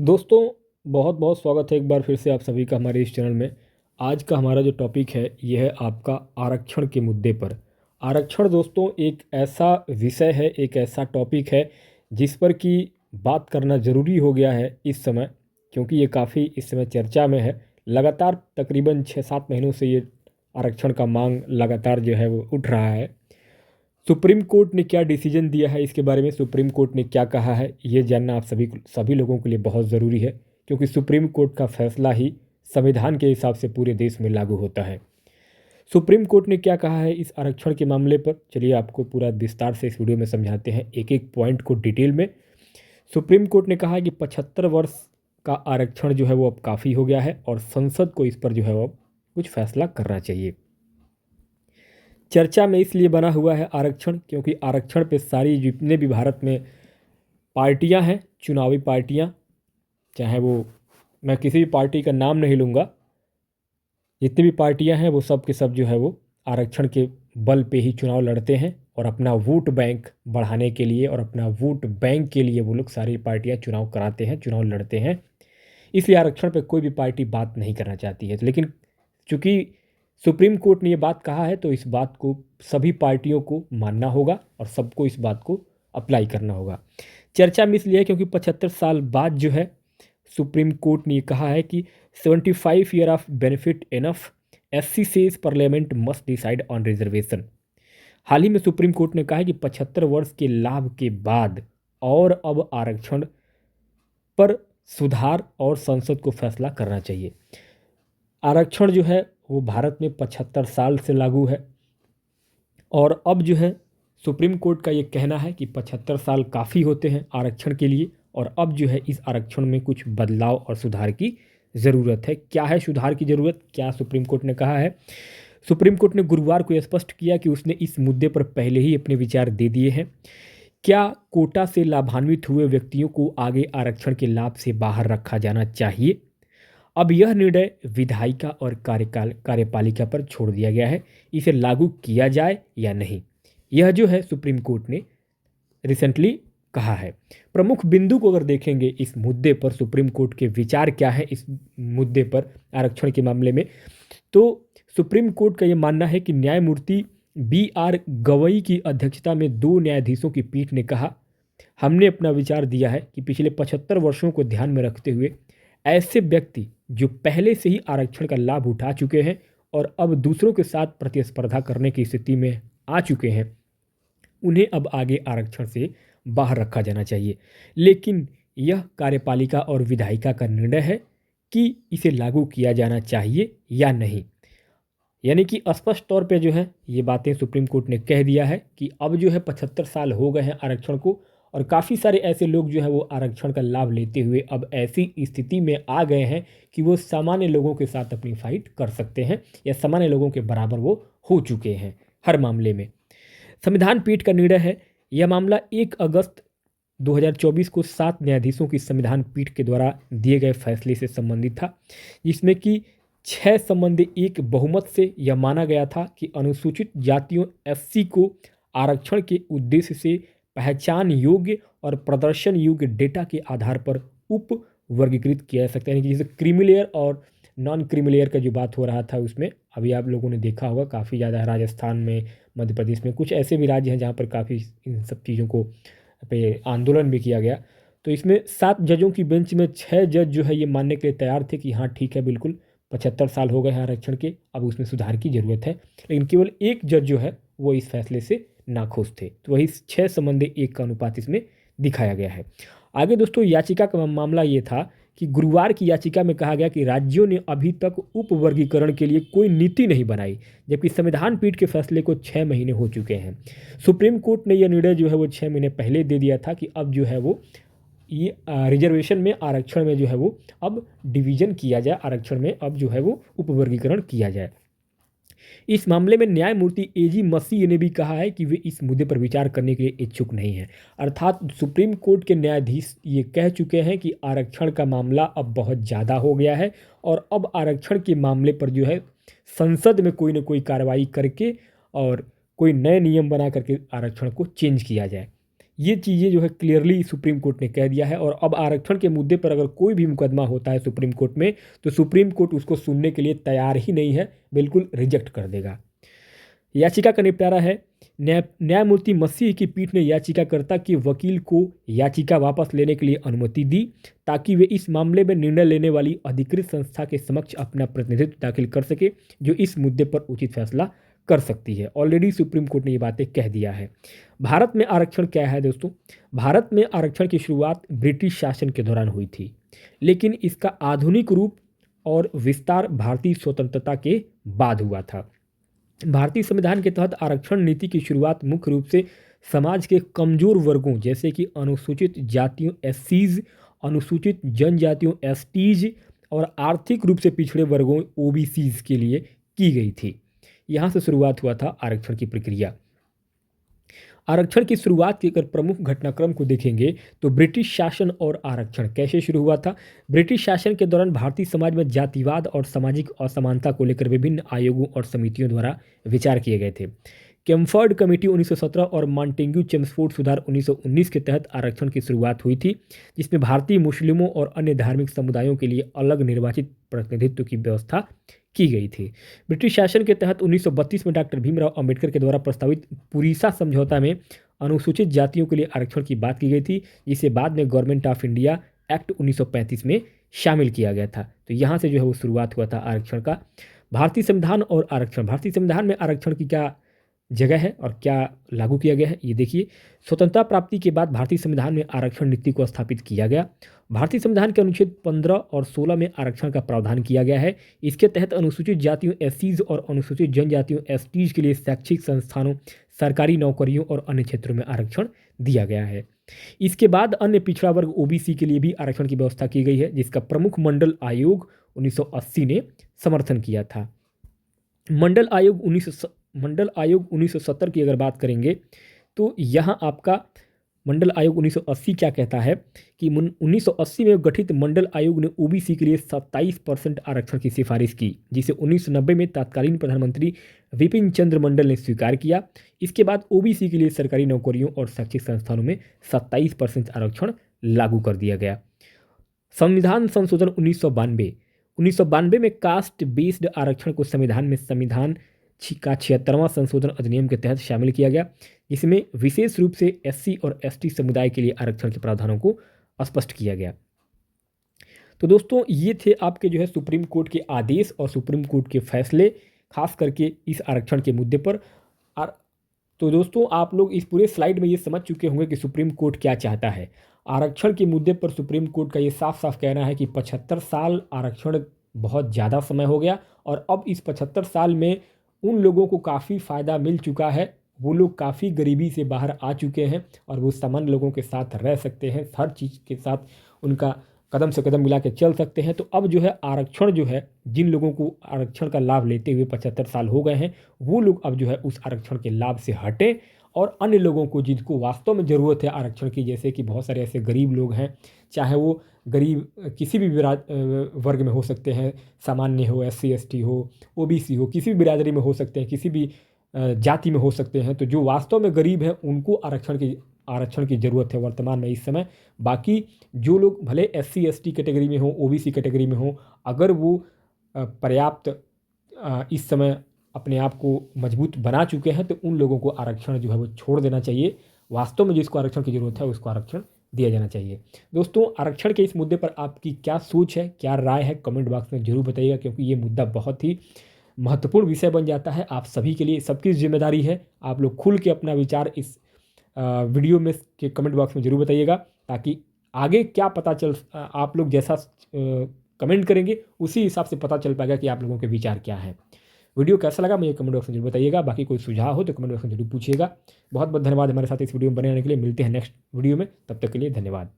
दोस्तों, बहुत बहुत स्वागत है एक बार फिर से आप सभी का हमारे इस चैनल में। आज का हमारा जो टॉपिक है ये है आपका आरक्षण के मुद्दे पर। आरक्षण दोस्तों एक ऐसा विषय है, एक ऐसा टॉपिक है जिस पर कि बात करना ज़रूरी हो गया है इस समय, क्योंकि ये काफ़ी इस समय चर्चा में है। लगातार तकरीबन 6-7 महीनों से ये आरक्षण का मांग लगातार जो है वो उठ रहा है। सुप्रीम कोर्ट ने क्या डिसीजन दिया है इसके बारे में, सुप्रीम कोर्ट ने क्या कहा है, ये जानना आप सभी लोगों के लिए बहुत ज़रूरी है, क्योंकि सुप्रीम कोर्ट का फैसला ही संविधान के हिसाब से पूरे देश में लागू होता है। सुप्रीम कोर्ट ने क्या कहा है इस आरक्षण के मामले पर, चलिए आपको पूरा विस्तार से इस वीडियो में समझाते हैं, एक एक पॉइंट को डिटेल में। सुप्रीम कोर्ट ने कहा है कि 75 वर्ष का आरक्षण जो है वो अब काफ़ी हो गया है और संसद को इस पर जो है वो अब कुछ फैसला करना चाहिए। चर्चा में इसलिए बना हुआ है आरक्षण, क्योंकि आरक्षण पे सारी जितने भी भारत में पार्टियां हैं, चुनावी पार्टियां, चाहे वो, मैं किसी भी पार्टी का नाम नहीं लूँगा, जितनी भी पार्टियां हैं वो सब के सब जो है वो आरक्षण के बल पे ही चुनाव लड़ते हैं और अपना वोट बैंक बढ़ाने के लिए और अपना वोट बैंक के लिए वो लोग सारी पार्टियां चुनाव कराते हैं, चुनाव लड़ते हैं। इसलिए आरक्षण पे कोई भी पार्टी बात नहीं करना चाहती है, लेकिन चूंकि सुप्रीम कोर्ट ने ये बात कहा है तो इस बात को सभी पार्टियों को मानना होगा और सबको इस बात को अप्लाई करना होगा। चर्चा में इसलिए है क्योंकि 75 साल बाद जो है सुप्रीम कोर्ट ने कहा है कि 75 year of benefit enough, SC says parliament must decide on reservation. हाल ही में सुप्रीम कोर्ट ने कहा है कि 75 वर्ष के लाभ के बाद और अब आरक्षण पर सुधार और संसद को फैसला करना चाहिए। आरक्षण जो है वो भारत में 75 साल से लागू है और अब जो है सुप्रीम कोर्ट का ये कहना है कि 75 साल काफ़ी होते हैं आरक्षण के लिए और अब जो है इस आरक्षण में कुछ बदलाव और सुधार की ज़रूरत है। क्या है सुधार की ज़रूरत, क्या सुप्रीम कोर्ट ने कहा है? सुप्रीम कोर्ट ने गुरुवार को यह स्पष्ट किया कि उसने इस मुद्दे पर पहले ही अपने विचार दे दिए हैं। क्या कोटा से लाभान्वित हुए व्यक्तियों को आगे आरक्षण के लाभ से बाहर रखा जाना चाहिए? अब यह निर्णय विधायिका और कार्यपालिका पर छोड़ दिया गया है, इसे लागू किया जाए या नहीं। यह जो है सुप्रीम कोर्ट ने रिसेंटली कहा है। प्रमुख बिंदु को अगर देखेंगे इस मुद्दे पर, सुप्रीम कोर्ट के विचार क्या है इस मुद्दे पर आरक्षण के मामले में, तो सुप्रीम कोर्ट का यह मानना है कि न्यायमूर्ति BR गवई की अध्यक्षता में 2 न्यायाधीशों की पीठ ने कहा, हमने अपना विचार दिया है कि पिछले 75 वर्षों को ध्यान में रखते हुए ऐसे व्यक्ति जो पहले से ही आरक्षण का लाभ उठा चुके हैं और अब दूसरों के साथ प्रतिस्पर्धा करने की स्थिति में आ चुके हैं, उन्हें अब आगे आरक्षण से बाहर रखा जाना चाहिए। लेकिन यह कार्यपालिका और विधायिका का निर्णय है कि इसे लागू किया जाना चाहिए या नहीं। यानी कि स्पष्ट तौर पे जो है ये बातें सुप्रीम कोर्ट ने कह दिया है कि अब जो है 75 साल हो गए हैं आरक्षण को और काफ़ी सारे ऐसे लोग जो है वो आरक्षण का लाभ लेते हुए अब ऐसी स्थिति में आ गए हैं कि वो सामान्य लोगों के साथ अपनी फाइट कर सकते हैं या सामान्य लोगों के बराबर वो हो चुके हैं हर मामले में। संविधान पीठ का निर्णय है। यह मामला 1 अगस्त 2024 को 7 न्यायाधीशों की संविधान पीठ के द्वारा दिए गए फैसले से संबंधित था, जिसमें कि 6 संबंधी एक बहुमत से यह माना गया था कि अनुसूचित जातियों SC को आरक्षण के उद्देश्य से पहचान योग्य और प्रदर्शन योग्य डेटा के आधार पर उप वर्गीकृत किया जा सकता है। यानी कि जैसे क्रीमी और नॉन क्रीमी का जो बात हो रहा था उसमें अभी आप लोगों ने देखा होगा काफ़ी ज़्यादा राजस्थान में, मध्य प्रदेश में, कुछ ऐसे भी राज्य हैं जहाँ पर काफ़ी इन सब चीज़ों को पे आंदोलन भी किया गया। तो इसमें 7 जजों की बेंच में 6 जज जो है ये मानने के लिए तैयार थे कि हाँ ठीक है, बिल्कुल 75 साल हो गए हैं आरक्षण के, अब उसमें सुधार की ज़रूरत है। लेकिन केवल एक जज जो है वो इस फैसले से नाखुश थे, तो वही 6 संबंधी 1 का अनुपात इसमें दिखाया गया है। आगे दोस्तों याचिका का मामला ये था कि गुरुवार की याचिका में कहा गया कि राज्यों ने अभी तक उप वर्गीकरण के लिए कोई नीति नहीं बनाई, जबकि संविधान पीठ के फैसले को 6 महीने हो चुके हैं। सुप्रीम कोर्ट ने यह निर्णय जो है वो 6 महीने पहले दे दिया था कि अब जो है वो ये रिजर्वेशन में, आरक्षण में जो है वो अब डिवीजन किया जाए, आरक्षण में अब जो है वो उपवर्गीकरण किया जाए। इस मामले में न्यायमूर्ति AG मसीह ने भी कहा है कि वे इस मुद्दे पर विचार करने के लिए इच्छुक नहीं हैं। अर्थात सुप्रीम कोर्ट के न्यायाधीश ये कह चुके हैं कि आरक्षण का मामला अब बहुत ज़्यादा हो गया है और अब आरक्षण के मामले पर जो है संसद में कोई ना कोई कार्रवाई करके और कोई नए नियम बना करके आरक्षण को चेंज किया जाए। ये चीज़ें जो है क्लियरली सुप्रीम कोर्ट ने कह दिया है। और अब आरक्षण के मुद्दे पर अगर कोई भी मुकदमा होता है सुप्रीम कोर्ट में, तो सुप्रीम कोर्ट उसको सुनने के लिए तैयार ही नहीं है, बिल्कुल रिजेक्ट कर देगा। याचिका का निपटारा है। न्यायमूर्ति मसीह की पीठ ने याचिकाकर्ता के वकील को याचिका वापस लेने के लिए अनुमति दी, ताकि वे इस मामले में निर्णय लेने वाली अधिकृत संस्था के समक्ष अपना प्रतिनिधित्व दाखिल कर सके, जो इस मुद्दे पर उचित फैसला कर सकती है। ऑलरेडी सुप्रीम कोर्ट ने ये बातें कह दिया है। भारत में आरक्षण क्या है दोस्तों? भारत में आरक्षण की शुरुआत ब्रिटिश शासन के दौरान हुई थी, लेकिन इसका आधुनिक रूप और विस्तार भारतीय स्वतंत्रता के बाद हुआ था। भारतीय संविधान के तहत आरक्षण नीति की शुरुआत मुख्य रूप से समाज के कमजोर वर्गों जैसे कि अनुसूचित जातियों एससीज, अनुसूचित जनजातियों एसटीज और आर्थिक रूप से पिछड़े वर्गों ओबीसीज के लिए की गई थी। यहाँ से शुरुआत हुआ था आरक्षण की प्रक्रिया। आरक्षण की शुरुआत के अगर प्रमुख घटनाक्रम को देखेंगे तो ब्रिटिश शासन और आरक्षण कैसे शुरू हुआ था। ब्रिटिश शासन के दौरान भारतीय समाज में जातिवाद और सामाजिक असमानता को लेकर विभिन्न आयोगों और समितियों द्वारा विचार किए गए थे। कैम्फर्ड कमेटी 1917 और मॉन्टेग्यू चेम्सफोर्ड सुधार 1919 के तहत आरक्षण की शुरुआत हुई थी, जिसमें भारतीय मुस्लिमों और अन्य धार्मिक समुदायों के लिए अलग निर्वाचित प्रतिनिधित्व की व्यवस्था की गई थी। ब्रिटिश शासन के तहत 1932 में डॉक्टर भीमराव अंबेडकर के द्वारा प्रस्तावित पुरीसा समझौता में अनुसूचित जातियों के लिए आरक्षण की बात की गई थी, जिसे बाद में गवर्नमेंट ऑफ इंडिया एक्ट 1935 में शामिल किया गया था। तो यहाँ से जो है वो शुरुआत हुआ था आरक्षण का। भारतीय संविधान और आरक्षण। भारतीय संविधान में आरक्षण की क्या जगह है और क्या लागू किया गया है, ये देखिए। स्वतंत्रता प्राप्ति के बाद भारतीय संविधान में आरक्षण नीति को स्थापित किया गया। भारतीय संविधान के अनुच्छेद 15 और 16 में आरक्षण का प्रावधान किया गया है। इसके तहत अनुसूचित जातियों एससीज और अनुसूचित जनजातियों एसटीज के लिए शैक्षिक संस्थानों, सरकारी नौकरियों और अन्य क्षेत्रों में आरक्षण दिया गया है। इसके बाद अन्य पिछड़ा वर्ग ओबीसी के लिए भी आरक्षण की व्यवस्था की गई है, जिसका प्रमुख मंडल आयोग 1980 ने समर्थन किया था। मंडल आयोग 1970 की अगर बात करेंगे तो यहाँ आपका मंडल आयोग 1980 क्या कहता है कि 1980 में गठित मंडल आयोग ने ओबीसी के लिए 27% आरक्षण की सिफारिश की, जिसे 1990 में तत्कालीन प्रधानमंत्री विपिन चंद्र मंडल ने स्वीकार किया। इसके बाद ओबीसी के लिए सरकारी नौकरियों और शैक्षिक संस्थानों में 27% आरक्षण लागू कर दिया गया। संविधान संशोधन 1992 में कास्ट बेस्ड आरक्षण को संविधान का 76वां संशोधन अधिनियम के तहत शामिल किया गया, जिसमें विशेष रूप से एससी और एसटी समुदाय के लिए आरक्षण के प्रावधानों को स्पष्ट किया गया। तो दोस्तों ये थे आपके जो है सुप्रीम कोर्ट के आदेश और सुप्रीम कोर्ट के फैसले, खास करके इस आरक्षण के मुद्दे पर। तो दोस्तों आप लोग इस पूरे स्लाइड में ये समझ चुके होंगे कि सुप्रीम कोर्ट क्या चाहता है। आरक्षण के मुद्दे पर सुप्रीम कोर्ट का ये साफ साफ कहना है कि 75 साल आरक्षण बहुत ज़्यादा समय हो गया, और अब इस 75 साल में उन लोगों को काफ़ी फ़ायदा मिल चुका है। वो लोग काफ़ी गरीबी से बाहर आ चुके हैं और वो सामान्य लोगों के साथ रह सकते हैं, हर चीज़ के साथ उनका कदम से कदम मिला के चल सकते हैं। तो अब जो है आरक्षण जो है, जिन लोगों को आरक्षण का लाभ लेते हुए 75 साल हो गए हैं, वो लोग अब जो है उस आरक्षण के लाभ से हटें, और अन्य लोगों को जिनको वास्तव में ज़रूरत है आरक्षण की, जैसे कि बहुत सारे ऐसे गरीब लोग हैं, चाहे वो गरीब किसी भी वर्ग में हो सकते हैं, सामान्य हो, एससी एसटी हो, ओबीसी हो, किसी भी बिरादरी में हो सकते हैं, किसी भी जाति में हो सकते हैं। तो जो वास्तव में गरीब हैं उनको आरक्षण की ज़रूरत है वर्तमान में इस समय। बाकी जो लोग भले एससी एसटी कैटेगरी में हो, ओबीसी कैटेगरी में हो, अगर वो पर्याप्त इस समय अपने आप को मजबूत बना चुके हैं, तो उन लोगों को आरक्षण जो है वो छोड़ देना चाहिए। वास्तव में जिसको आरक्षण की ज़रूरत है उसको आरक्षण दिया जाना चाहिए। दोस्तों आरक्षण के इस मुद्दे पर आपकी क्या सोच है, क्या राय है, कमेंट बॉक्स में ज़रूर बताइएगा, क्योंकि ये मुद्दा बहुत ही महत्वपूर्ण विषय बन जाता है। आप सभी के लिए, सबकी जिम्मेदारी है। आप लोग खुल के अपना विचार इस वीडियो में के कमेंट बॉक्स में ज़रूर बताइएगा, ताकि आगे क्या पता चल, आप लोग जैसा कमेंट करेंगे उसी हिसाब से पता चल पाएगा कि आप लोगों के विचार क्या हैं। वीडियो कैसा लगा मुझे कमेंट बॉक्स में जरूर बताइएगा। बाकी कोई सुझाव हो तो कमेंट बॉक्स में जरूर पूछिएगा। बहुत बहुत धन्यवाद हमारे साथ इस वीडियो में बने रहने के लिए। मिलते हैं नेक्स्ट वीडियो में, तब तक के लिए धन्यवाद।